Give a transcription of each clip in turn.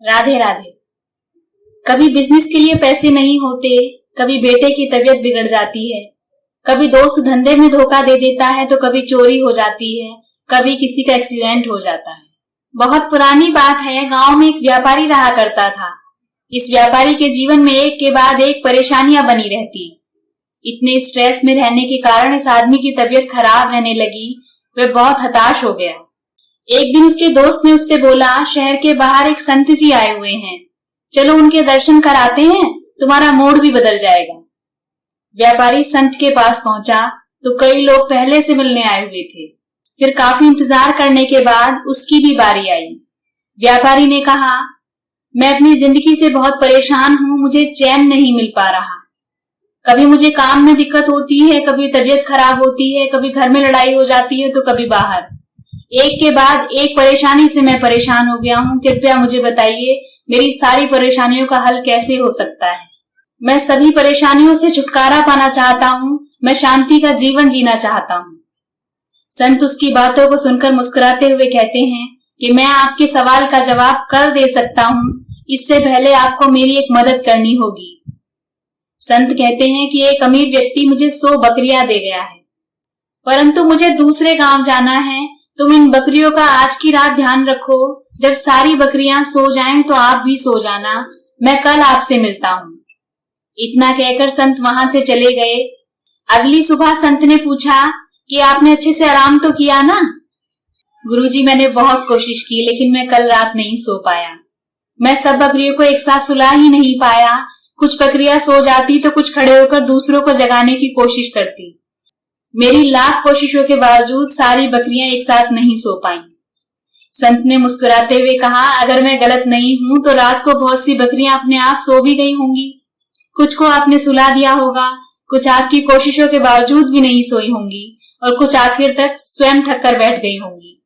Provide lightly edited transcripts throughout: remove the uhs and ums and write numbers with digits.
राधे राधे। कभी बिजनेस के लिए पैसे नहीं होते, कभी बेटे की तबीयत बिगड़ जाती है, कभी दोस्त धंधे में धोखा दे देता है तो कभी चोरी हो जाती है, कभी किसी का एक्सीडेंट हो जाता है। बहुत पुरानी बात है, गांव में एक व्यापारी रहा करता था। इस व्यापारी के जीवन में एक के बाद एक परेशानियां बनी रहती। इतने स्ट्रेस में रहने के कारण इस आदमी की तबीयत खराब रहने लगी। वह बहुत हताश हो गया। एक दिन उसके दोस्त ने उससे बोला, शहर के बाहर एक संत जी आए हुए हैं, चलो उनके दर्शन कराते हैं, तुम्हारा मूड भी बदल जाएगा। व्यापारी संत के पास पहुंचा तो कई लोग पहले से मिलने आए हुए थे। फिर काफी इंतजार करने के बाद उसकी भी बारी आई। व्यापारी ने कहा, मैं अपनी जिंदगी से बहुत परेशान हूं, मुझे चैन नहीं मिल पा रहा। कभी मुझे काम में दिक्कत होती है, कभी तबीयत खराब होती है, कभी घर में लड़ाई हो जाती है तो कभी बाहर। एक के बाद एक परेशानी से मैं परेशान हो गया हूं। कृपया मुझे बताइए, मेरी सारी परेशानियों का हल कैसे हो सकता है। मैं सभी परेशानियों से छुटकारा पाना चाहता हूं, मैं शांति का जीवन जीना चाहता हूं। संत उसकी बातों को सुनकर मुस्कुराते हुए कहते हैं कि मैं आपके सवाल का जवाब कर दे सकता हूं, इससे पहले आपको मेरी एक मदद करनी होगी। संत कहते हैं कि एक अमीर व्यक्ति मुझे 100 बकरियां दे गया है, परंतु मुझे दूसरे गांव जाना है। तुम इन बकरियों का आज की रात ध्यान रखो, जब सारी बकरियां सो जाएं तो आप भी सो जाना, मैं कल आपसे मिलता हूं। इतना कहकर संत वहां से चले गए। अगली सुबह संत ने पूछा कि आपने अच्छे से आराम तो किया ना? गुरुजी, मैंने बहुत कोशिश की, लेकिन मैं कल रात नहीं सो पाया। मैं सब बकरियों को एक साथ सुला ही नहीं पाया। कुछ बकरियां सो जाती तो कुछ खड़े होकर दूसरों को जगाने की कोशिश करती। मेरी लाख कोशिशों के बावजूद सारी बकरियां एक साथ नहीं सो पाईं। संत ने मुस्कुराते हुए कहा, अगर मैं गलत नहीं हूं तो रात को बहुत सी बकरियां अपने आप सो भी गई होंगी। कुछ को आपने सुला दिया होगा, कुछ आपकी कोशिशों के बावजूद भी नहीं सोई होंगी और कुछ आखिर तक स्वयं थक कर बैठ गई होंगी।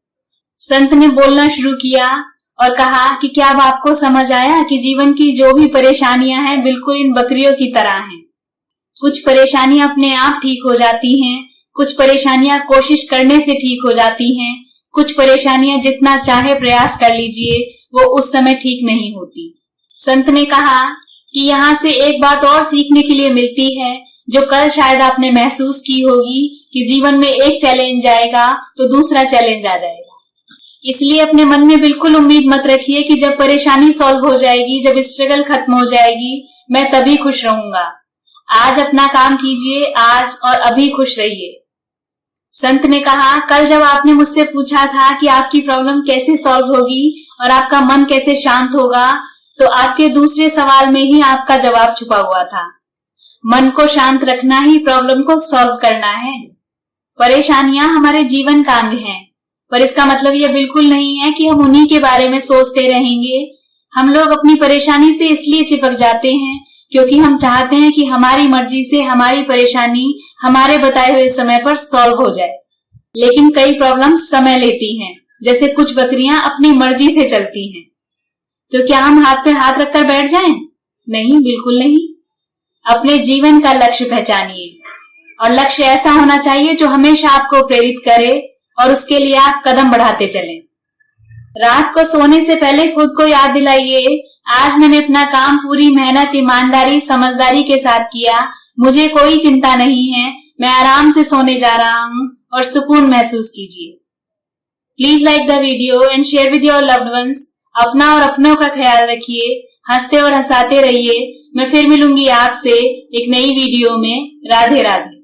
संत ने बोलना शुरू किया और कहा कि क्या अब आपको समझ आया कि जीवन की जो भी परेशानियां हैं बिल्कुल इन बकरियों की तरह हैं। कुछ परेशानियां अपने आप ठीक हो जाती हैं, कुछ परेशानियां कोशिश करने से ठीक हो जाती हैं, कुछ परेशानियां जितना चाहे प्रयास कर लीजिए वो उस समय ठीक नहीं होती। संत ने कहा कि यहाँ से एक बात और सीखने के लिए मिलती है, जो कल शायद आपने महसूस की होगी कि जीवन में एक चैलेंज आएगा तो दूसरा चैलेंज आ जाएगा। इसलिए अपने मन में बिल्कुल उम्मीद मत रखिए कि जब परेशानी सॉल्व हो जाएगी, जब स्ट्रगल खत्म हो जाएगी, मैं तभी खुश रहूंगा। आज अपना काम कीजिए, आज और अभी खुश रहिए। संत ने कहा, कल जब आपने मुझसे पूछा था कि आपकी प्रॉब्लम कैसे सॉल्व होगी और आपका मन कैसे शांत होगा, तो आपके दूसरे सवाल में ही आपका जवाब छुपा हुआ था। मन को शांत रखना ही प्रॉब्लम को सॉल्व करना है। परेशानियां हमारे जीवन का अंग हैं, पर इसका मतलब यह बिल्कुल नहीं है कि हम उन्हीं के बारे में सोचते रहेंगे। हम लोग अपनी परेशानी से इसलिए चिपक जाते हैं क्योंकि हम चाहते हैं कि हमारी मर्जी से हमारी परेशानी हमारे बताए हुए समय पर सॉल्व हो जाए। लेकिन कई प्रॉब्लम समय लेती हैं, जैसे कुछ बकरियां अपनी मर्जी से चलती हैं। तो क्या हम हाथ पे हाथ रखकर बैठ जाएं? नहीं, बिल्कुल नहीं। अपने जीवन का लक्ष्य पहचानिए और लक्ष्य ऐसा होना चाहिए जो हमेशा आपको प्रेरित करे और उसके लिए आप कदम बढ़ाते चलें। रात को सोने से पहले खुद को याद दिलाइए, आज मैंने अपना काम पूरी मेहनत, ईमानदारी, समझदारी के साथ किया, मुझे कोई चिंता नहीं है, मैं आराम से सोने जा रहा हूं और सुकून महसूस कीजिए। Please like the video and share with your loved ones. अपना और अपनों का ख्याल रखिए, हंसते और हंसाते रहिए। मैं फिर मिलूंगी आपसे एक नई वीडियो में। राधे राधे।